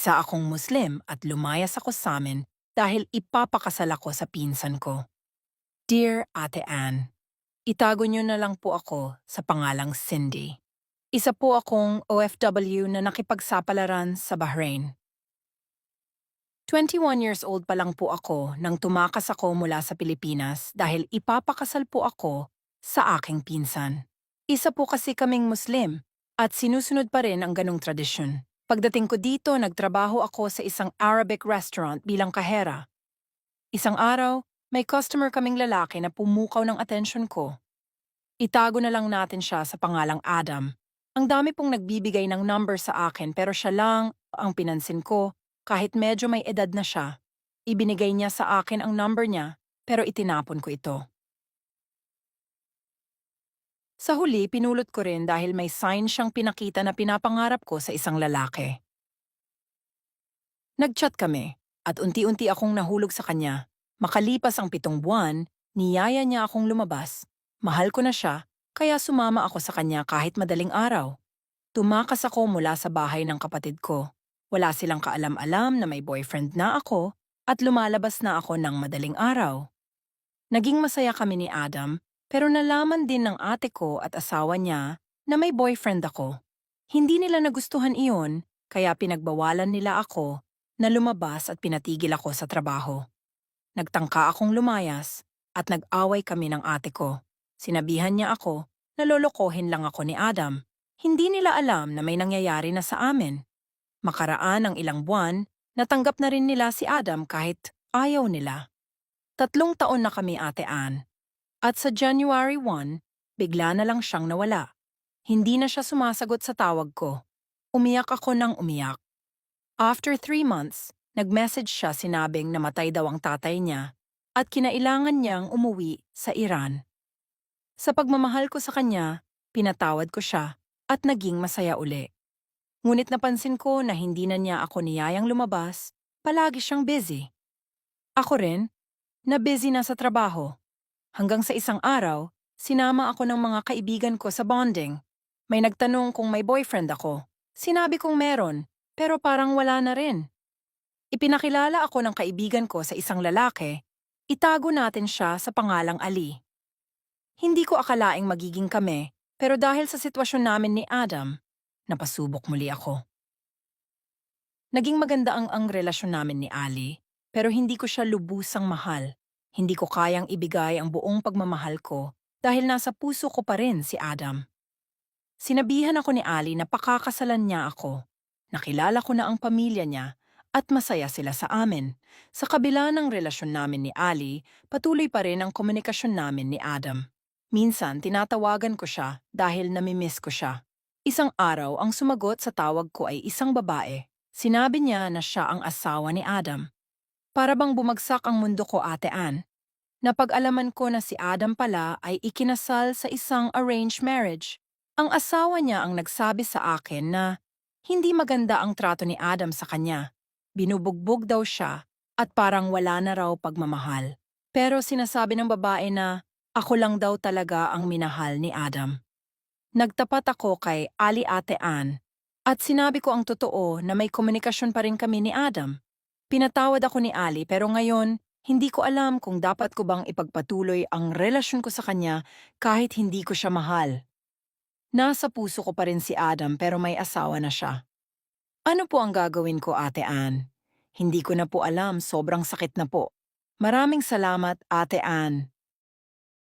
Isa akong Muslim at lumayas ako sa amin dahil ipapakasal ako sa pinsan ko. Dear Ate Ann, itago niyo na lang po ako sa pangalang Cindy. Isa po akong OFW na nakipagsapalaran sa Bahrain. 21 years old pa lang po ako nang tumakas ako mula sa Pilipinas dahil ipapakasal po ako sa aking pinsan. Isa po kasi kaming Muslim at sinusunod pa rin ang ganong tradisyon. Pagdating ko dito, nagtrabaho ako sa isang Arabic restaurant bilang kahera. Isang araw, may customer kaming lalaki na pumukaw ng atensyon ko. Itago na lang natin siya sa pangalang Adam. Ang dami pong nagbibigay ng number sa akin pero siya lang ang pinansin ko kahit medyo may edad na siya. Ibinigay niya sa akin ang number niya pero itinapon ko ito. Sa huli, pinulot ko rin dahil may sign siyang pinakita na pinapangarap ko sa isang lalaki. Nag-chat kami at unti-unti akong nahulog sa kanya. Makalipas ang 7 buwan, niyaya niya akong lumabas. Mahal ko na siya, kaya sumama ako sa kanya kahit madaling araw. Tumakas ako mula sa bahay ng kapatid ko. Wala silang kaalam-alam na may boyfriend na ako at lumalabas na ako ng madaling araw. Naging masaya kami ni Adam, pero nalaman din ng ate ko at asawa niya na may boyfriend ako. Hindi nila nagustuhan iyon, kaya pinagbawalan nila ako na lumabas at pinatigil ako sa trabaho. Nagtangka akong lumayas at nag-away kami ng ate ko. Sinabihan niya ako na lolokohin lang ako ni Adam. Hindi nila alam na may nangyayari na sa amin. Makaraan ang ilang buwan, natanggap na rin nila si Adam kahit ayaw nila. 3 taon na kami, Ate Ann. At sa January 1, bigla na lang siyang nawala. Hindi na siya sumasagot sa tawag ko. Umiyak ako ng umiyak. After 3 months, nag-message siya sinabing namatay daw ang tatay niya at kinailangan niyang umuwi sa Iran. Sa pagmamahal ko sa kanya, pinatawad ko siya at naging masaya uli. Ngunit napansin ko na hindi na niya ako niyayang lumabas, palagi siyang busy. Ako rin, na busy na sa trabaho. Hanggang sa isang araw, sinama ako ng mga kaibigan ko sa bonding. May nagtanong kung may boyfriend ako. Sinabi kong meron, pero parang wala na rin. Ipinakilala ako ng kaibigan ko sa isang lalaki. Itago natin siya sa pangalang Ali. Hindi ko akalaing magiging kami, pero dahil sa sitwasyon namin ni Adam, napasubok muli ako. Naging maganda ang relasyon namin ni Ali, pero hindi ko siya lubusang mahal. Hindi ko kayang ibigay ang buong pagmamahal ko dahil nasa puso ko pa rin si Adam. Sinabihan ako ni Ali na pakakasalan niya ako. Nakilala ko na ang pamilya niya at masaya sila sa amin. Sa kabila ng relasyon namin ni Ali, patuloy pa rin ang komunikasyon namin ni Adam. Minsan tinatawagan ko siya dahil namimiss ko siya. Isang araw ang sumagot sa tawag ko ay isang babae. Sinabi niya na siya ang asawa ni Adam. Para bang bumagsak ang mundo ko, Ate Ann. Napag-alaman ko na si Adam pala ay ikinasal sa isang arranged marriage. Ang asawa niya ang nagsabi sa akin na hindi maganda ang trato ni Adam sa kanya. Binubugbog daw siya at parang wala na raw pagmamahal. Pero sinasabi ng babae na ako lang daw talaga ang minahal ni Adam. Nagtapat ako kay Ali, Ate Ann at sinabi ko ang totoo na may komunikasyon pa rin kami ni Adam. Pinatawad ako ni Ali pero ngayon, hindi ko alam kung dapat ko bang ipagpatuloy ang relasyon ko sa kanya kahit hindi ko siya mahal. Nasa puso ko pa rin si Adam pero may asawa na siya. Ano po ang gagawin ko, Ate Ann? Hindi ko na po alam, sobrang sakit na po. Maraming salamat, Ate Ann.